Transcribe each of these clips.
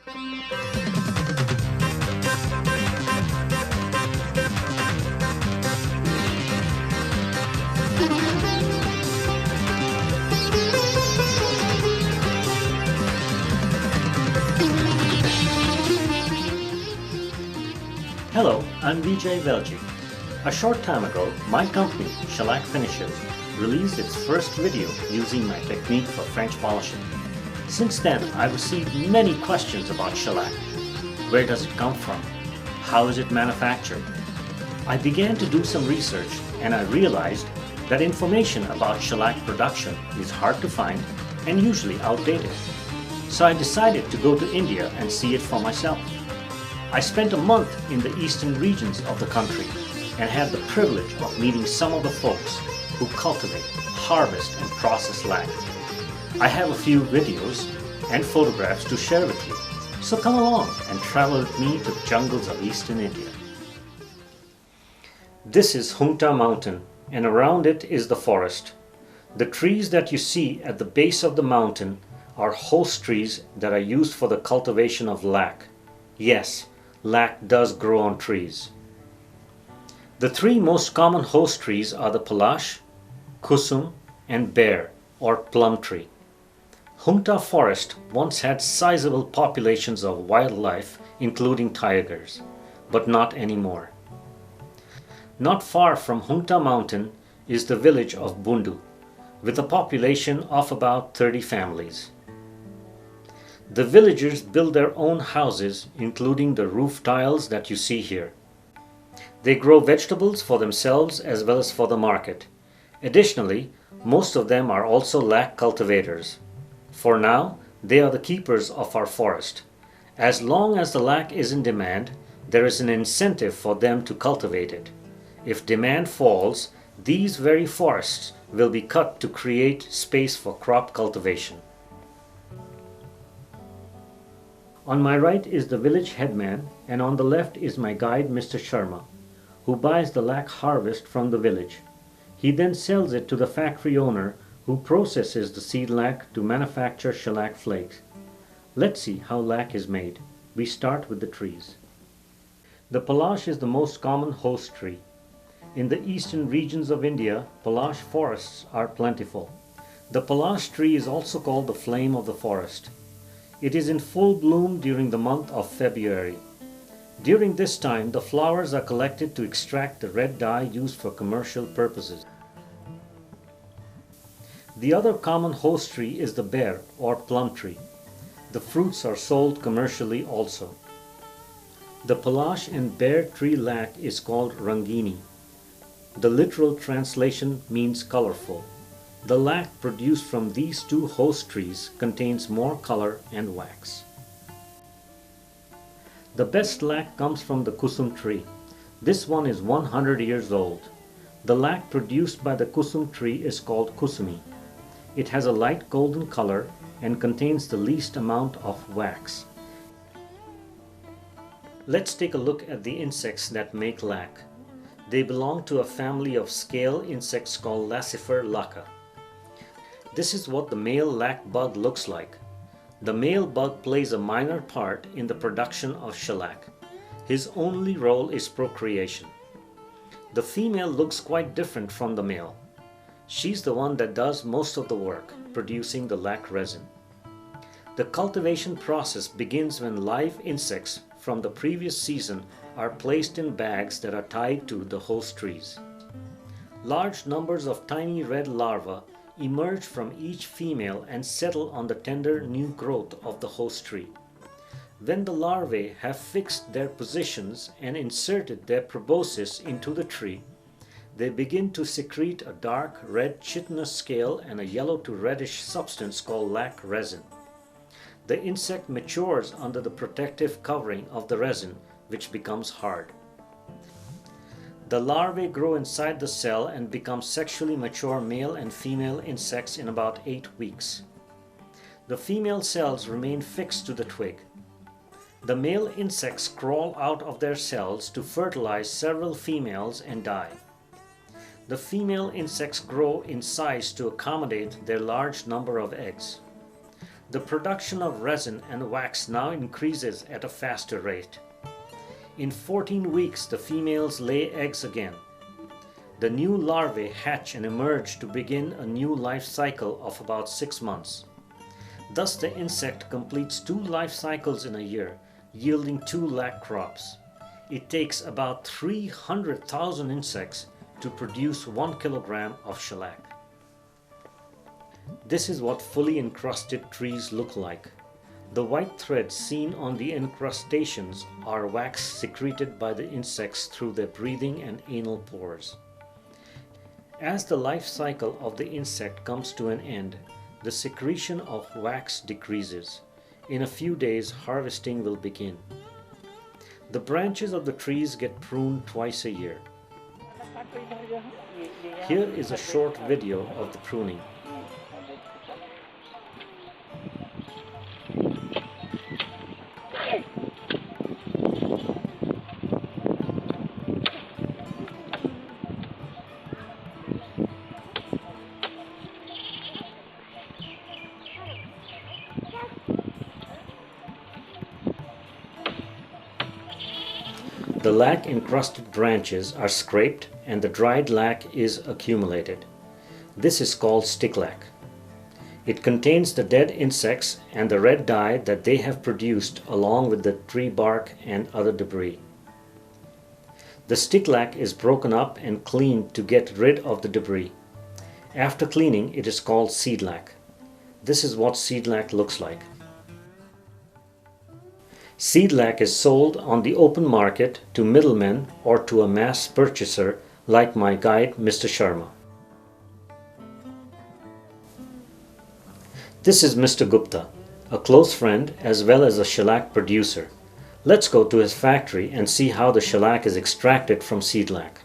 Hello, I'm Vijay Velji. A short time ago, my company, Shellac Finishes, released its first video using my technique for French polishing. Since then, I've received many questions about shellac. Where does it come from? How is it manufactured? I began to do some research and I realized that information about shellac production is hard to find and usually outdated. So I decided to go to India and see it for myself. I spent a month in the eastern regions of the country and had the privilege of meeting some of the folks who cultivate, harvest, and process lac. I have a few videos and photographs to share with you, so come along and travel with me to the jungles of eastern India. This is Hunta Mountain, and around it is the forest. The trees that you see at the base of the mountain are host trees that are used for the cultivation of lac. Yes, lac does grow on trees. The three most common host trees are the palash, kusum, and bear or plum tree. Hunta Forest once had sizable populations of wildlife including tigers, but not anymore. Not far from Hunta Mountain is the village of Bundu, with a population of about 30 families. The villagers build their own houses, including the roof tiles that you see here. They grow vegetables for themselves as well as for the market. Additionally, most of them are also lac cultivators. For now, they are the keepers of our forest. As long as the lac is in demand, there is an incentive for them to cultivate it. If demand falls, these very forests will be cut to create space for crop cultivation. On my right is the village headman, and on the left is my guide Mr. Sharma, who buys the lac harvest from the village. He then sells it to the factory owner, who processes the seed lac to manufacture shellac flakes. Let's see how lac is made. We start with the trees. The palash is the most common host tree. In the eastern regions of India, palash forests are plentiful. The palash tree is also called the flame of the forest. It is in full bloom during the month of February. During this time, the flowers are collected to extract the red dye used for commercial purposes. The other common host tree is the bear or plum tree. The fruits are sold commercially also. The palash and bear tree lac is called rangini. The literal translation means colorful. The lac produced from these two host trees contains more color and wax. The best lac comes from the kusum tree. This one is 100 years old. The lac produced by the kusum tree is called kusumi. It has a light golden color and contains the least amount of wax. Let's take a look at the insects that make lac. They belong to a family of scale insects called Laccifer lacca. This is what the male lac bug looks like. The male bug plays a minor part in the production of shellac. His only role is procreation. The female looks quite different from the male. She's the one that does most of the work, producing the lac resin. The cultivation process begins when live insects from the previous season are placed in bags that are tied to the host trees. Large numbers of tiny red larvae emerge from each female and settle on the tender new growth of the host tree. When the larvae have fixed their positions and inserted their proboscis into the tree, they begin to secrete a dark red chitinous scale and a yellow to reddish substance called lac resin. The insect matures under the protective covering of the resin, which becomes hard. The larvae grow inside the cell and become sexually mature male and female insects in about 8 weeks. The female cells remain fixed to the twig. The male insects crawl out of their cells to fertilize several females and die. The female insects grow in size to accommodate their large number of eggs. The production of resin and wax now increases at a faster rate. In 14 weeks, the females lay eggs again. The new larvae hatch and emerge to begin a new life cycle of about 6 months. Thus, the insect completes 2 life cycles in a year, yielding 2 lakh crops. It takes about 300,000 insects to produce 1 kilogram of shellac. This is what fully encrusted trees look like. The white threads seen on the encrustations are wax secreted by the insects through their breathing and anal pores. As the life cycle of the insect comes to an end, the secretion of wax decreases. In a few days, harvesting will begin. The branches of the trees get pruned twice a year. Here is a short video of the pruning. The lac-encrusted branches are scraped and the dried lac is accumulated. This is called stick lac. It contains the dead insects and the red dye that they have produced along with the tree bark and other debris. The stick lac is broken up and cleaned to get rid of the debris. After cleaning, it is called seed lac. This is what seed lac looks like. Seed lac is sold on the open market to middlemen or to a mass purchaser like my guide Mr. Sharma. This is Mr. Gupta, a close friend as well as a shellac producer. Let's go to his factory and see how the shellac is extracted from seed lac.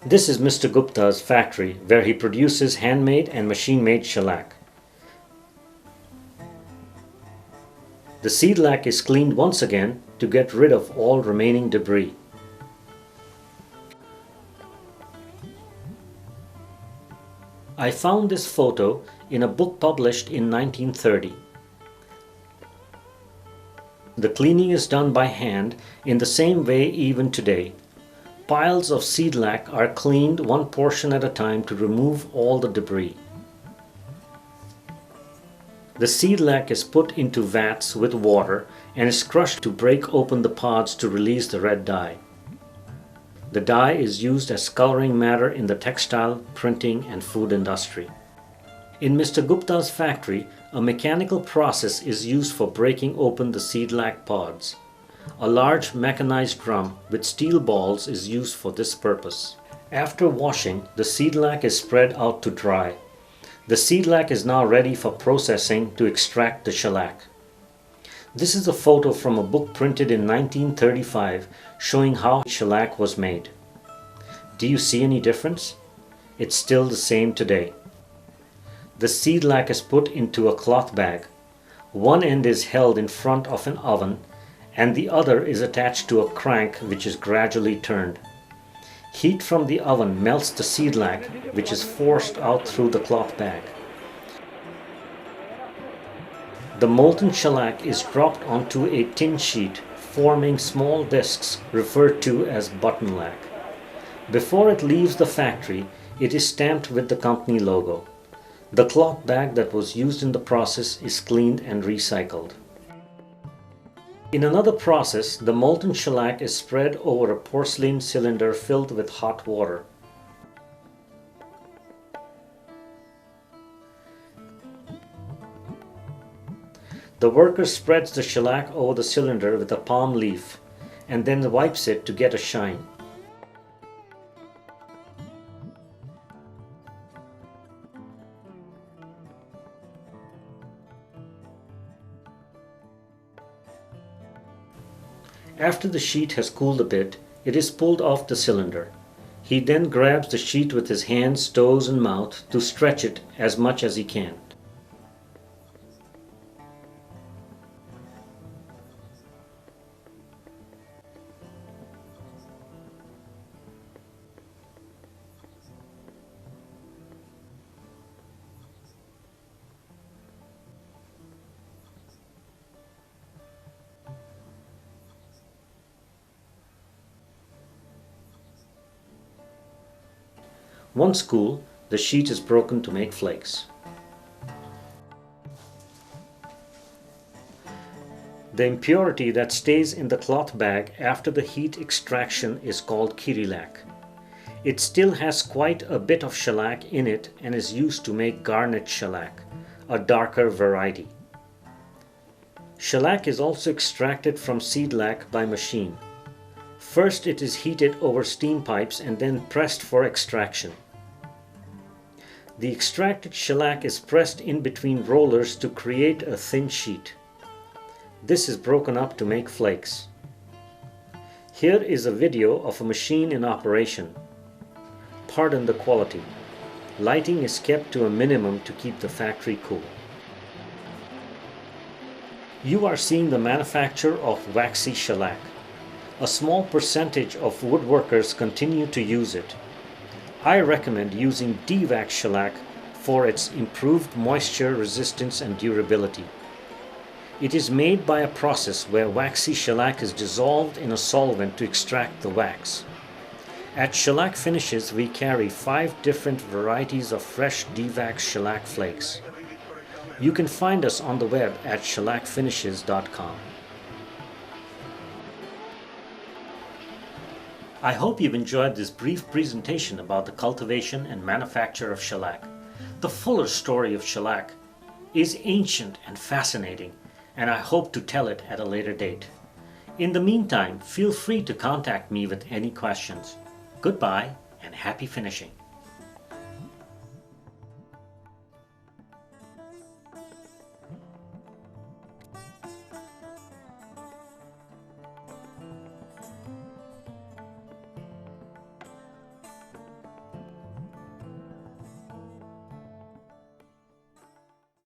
This is Mr. Gupta's factory where he produces handmade and machine-made shellac. The seed lac is cleaned once again to get rid of all remaining debris. I found this photo in a book published in 1930. The cleaning is done by hand in the same way even today. Piles of seed lac are cleaned one portion at a time to remove all the debris. The seed lac is put into vats with water and is crushed to break open the pods to release the red dye. The dye is used as coloring matter in the textile, printing, and food industry. In Mr. Gupta's factory, a mechanical process is used for breaking open the seed lac pods. A large mechanized drum with steel balls is used for this purpose. After washing, the seed lac is spread out to dry. The seed lac is now ready for processing to extract the shellac. This is a photo from a book printed in 1935 showing how shellac was made. Do you see any difference? It's still the same today. The seed lac is put into a cloth bag. One end is held in front of an oven and the other is attached to a crank which is gradually turned. Heat from the oven melts the seed lac, which is forced out through the cloth bag. The molten shellac is dropped onto a tin sheet, forming small discs referred to as button lac. Before it leaves the factory, it is stamped with the company logo. The cloth bag that was used in the process is cleaned and recycled. In another process, the molten shellac is spread over a porcelain cylinder filled with hot water. The worker spreads the shellac over the cylinder with a palm leaf and then wipes it to get a shine. After the sheet has cooled a bit, it is pulled off the cylinder. He then grabs the sheet with his hands, toes and mouth to stretch it as much as he can. Once cool, the sheet is broken to make flakes. The impurity that stays in the cloth bag after the heat extraction is called shellac. It still has quite a bit of shellac in it and is used to make garnet shellac, a darker variety. Shellac is also extracted from seedlac by machine. First it is heated over steam pipes and then pressed for extraction. The extracted shellac is pressed in between rollers to create a thin sheet. This is broken up to make flakes. Here is a video of a machine in operation. Pardon the quality. Lighting is kept to a minimum to keep the factory cool. You are seeing the manufacture of waxy shellac. A small percentage of woodworkers continue to use it. I recommend using de-wax shellac for its improved moisture resistance and durability. It is made by a process where waxy shellac is dissolved in a solvent to extract the wax. At Shellac Finishes, we carry 5 different varieties of fresh de-wax shellac flakes. You can find us on the web at shellacfinishes.com. I hope you've enjoyed this brief presentation about the cultivation and manufacture of shellac. The fuller story of shellac is ancient and fascinating, and I hope to tell it at a later date. In the meantime, feel free to contact me with any questions. Goodbye and happy finishing.